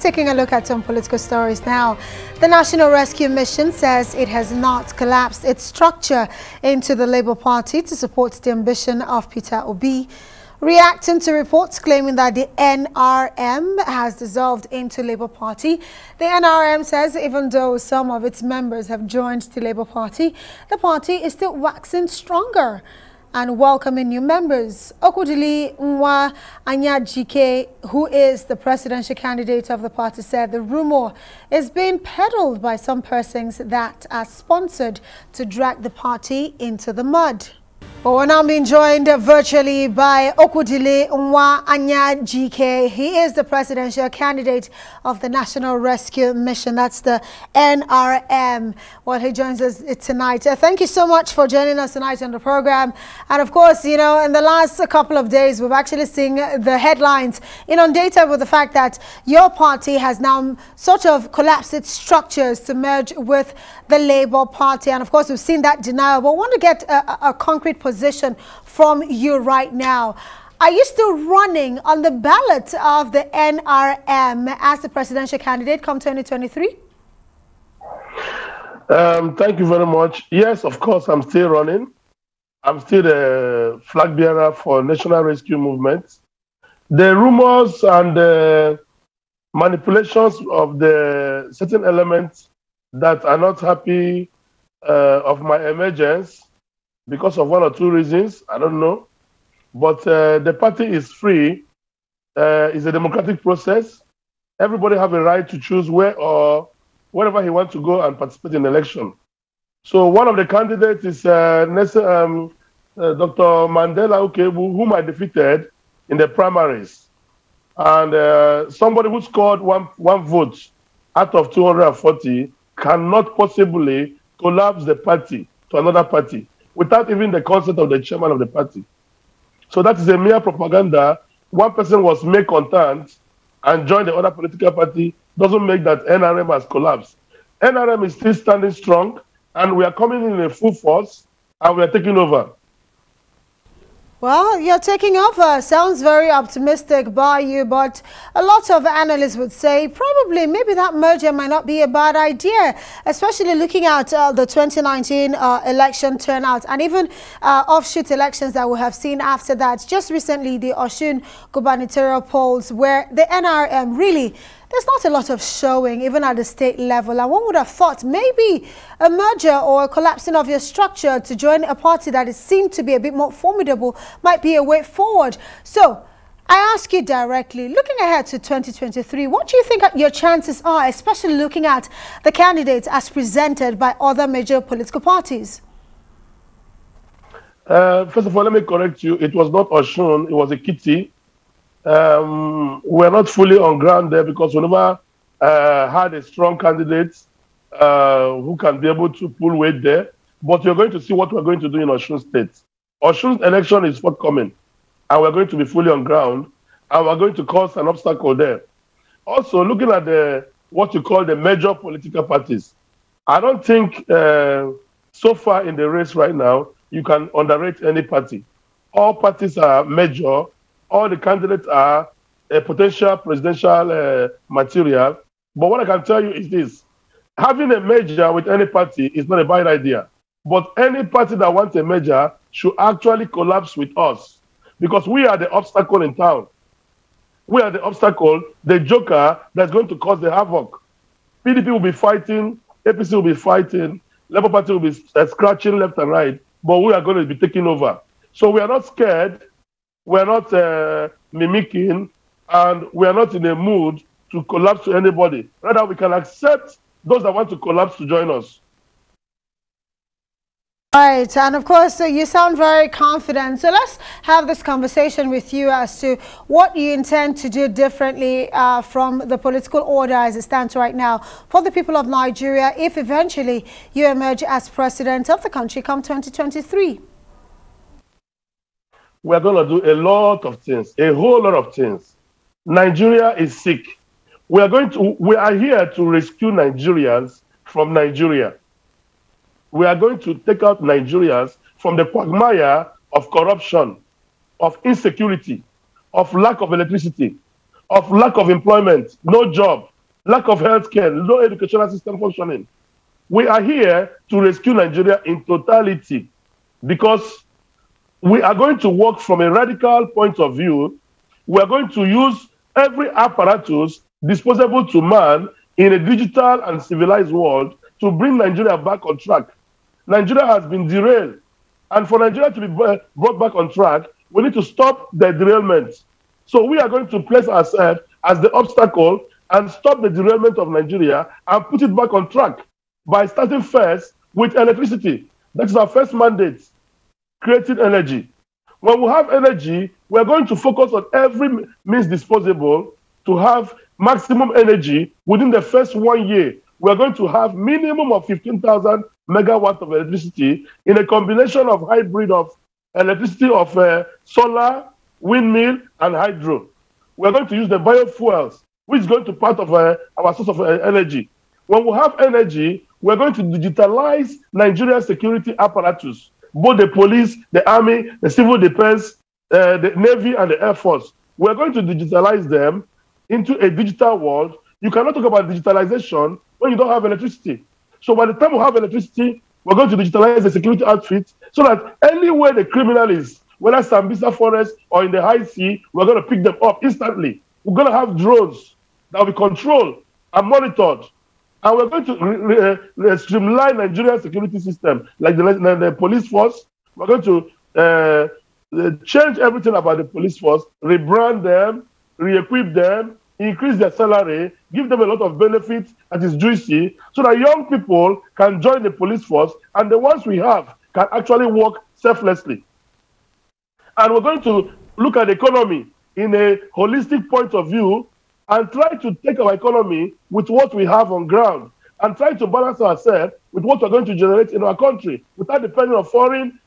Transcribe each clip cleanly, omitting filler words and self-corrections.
Taking a look at some political stories now. The National Rescue Mission says it has not collapsed its structure into the Labour Party to support the ambition of Peter Obi. Reacting to reports claiming that the NRM has dissolved into Labour Party, the NRM says even though some of its members have joined the Labour Party, the party is still waxing stronger and welcoming new members. Okwudili Nwa Anyajike, who is the presidential candidate of the party, said the rumor is being peddled by some persons that are sponsored to drag the party into the mud. Well, we're now being joined virtually by Okwudili Nwa Anyajike. He is the presidential candidate of the National Rescue Mission. That's the NRM. Well, he joins us tonight. Thank you so much for joining us tonight on the program. And of course, you know, in the last couple of days, we've actually seen the headlines inundated with the fact that your party has now sort of collapsed its structures to merge with the Labour Party. And of course, we've seen that denial. But we want to get a concrete position from you right now. Are you still running on the ballot of the NRM as the presidential candidate come 2023? Thank you very much. Yes, of course, I'm still running. I'm still the flag bearer for National Rescue Movement. The rumors and the manipulations of the certain elements that are not happy of my emergence because of one or two reasons, I don't know. But the party is free. It's a democratic process. Everybody have a right to choose where or wherever he wants to go and participate in the election. So one of the candidates is Dr. Mandela Ukebu, whom I defeated in the primaries. And somebody who scored one vote out of 240 cannot possibly collapse the party to another party without even the consent of the chairman of the party. So that is a mere propaganda. One person was made content and joined the other political party doesn't make that NRM has collapsed. NRM is still standing strong, and we are coming in full force, and we are taking over. Well, you're taking over. Sounds very optimistic by you, but a lot of analysts would say probably maybe that merger might not be a bad idea, especially looking at the 2019 election turnout and even offshoot elections that we have seen after that. Just recently, the Osun gubernatorial polls where the NRM really, there's not a lot of showing, even at the state level. And one would have thought maybe a merger or a collapsing of your structure to join a party that is seen to be a bit more formidable might be a way forward. So I ask you directly, looking ahead to 2023, what do you think your chances are, especially looking at the candidates as presented by other major political parties? First of all, let me correct you. It was not Osun, it was a kitty. We're not fully on ground there because we never had a strong candidate who can be able to pull weight there. But you're going to see what we're going to do in Osun State. Osun's election is forthcoming, and we're going to be fully on ground, and we're going to cause an obstacle there. Also, looking at what you call the major political parties, I don't think so far in the race right now, you can underrate any party. All parties are major. All the candidates are a potential presidential material. But what I can tell you is this. Having a merger with any party is not a bad idea. But any party that wants a merger should actually collapse with us. Because we are the obstacle in town. We are the obstacle, the joker that's going to cause the havoc. PDP will be fighting, APC will be fighting, Labour Party will be scratching left and right, but we are going to be taking over. So we are not scared. We're not mimicking, and we are not in a mood to collapse to anybody. Rather, we can accept those that want to collapse to join us. Right, and of course, you sound very confident. So let's have this conversation with you as to what you intend to do differently from the political order as it stands right now for the people of Nigeria if eventually you emerge as president of the country come 2023. We're going to do a lot of things, a whole lot of things. Nigeria is sick. We are here to rescue Nigerians from Nigeria. We are going to take out Nigerians from the quagmire of corruption, of insecurity, of lack of electricity, of lack of employment, no job, lack of health care, no educational system functioning. We are here to rescue Nigeria in totality because we are going to work from a radical point of view. We are going to use every apparatus disposable to man in a digital and civilized world to bring Nigeria back on track. Nigeria has been derailed. And for Nigeria to be brought back on track, we need to stop the derailment. So we are going to place ourselves as the obstacle and stop the derailment of Nigeria and put it back on track by starting first with electricity. That is our first mandate, creating energy. When we have energy, we are going to focus on every means disposable to have maximum energy within the first 1 year. We are going to have minimum of 15,000 megawatts of electricity in a combination of hybrid of electricity of solar, windmill, and hydro. We are going to use the biofuels, which is going to be part of our source of energy. When we have energy, we are going to digitalize Nigeria's security apparatus, both the police, the army, the civil defense, the Navy, and the Air Force. We are going to digitalize them into a digital world. You cannot talk about digitalization when you don't have electricity. So by the time we have electricity, we're going to digitalize the security outfit so that anywhere the criminal is, whether Sambisa Forest or in the high sea, we're going to pick them up instantly. We're going to have drones that will be controlled and monitored. And we're going to streamline Nigeria's security system, like the police force. We're going to change everything about the police force, rebrand them, re-equip them, increase their salary, give them a lot of benefits that is juicy, so that young people can join the police force, and the ones we have can actually work selflessly. And we're going to look at the economy in a holistic point of view and try to take our economy with what we have on ground and try to balance ourselves with what we're going to generate in our country without depending on foreign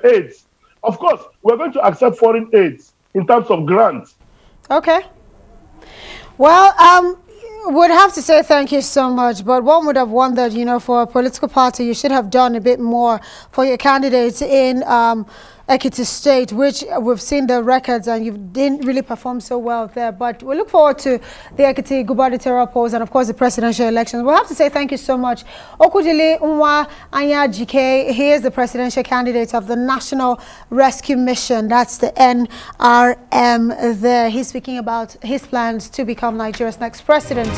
aids. Of course, we're going to accept foreign aids in terms of grants. Okay. Well, would have to say thank you so much, but one would have wondered, you know, for a political party, you should have done a bit more for your candidates in Ekiti State, which we've seen the records and you didn't really perform so well there. But we look forward to the Ekiti gubernatorial polls and, of course, the presidential elections. We'll have to say thank you so much. Okwudili Nwa Anyajike, he is the presidential candidate of the National Rescue Mission. That's the NRM there. He's speaking about his plans to become Nigeria's next president.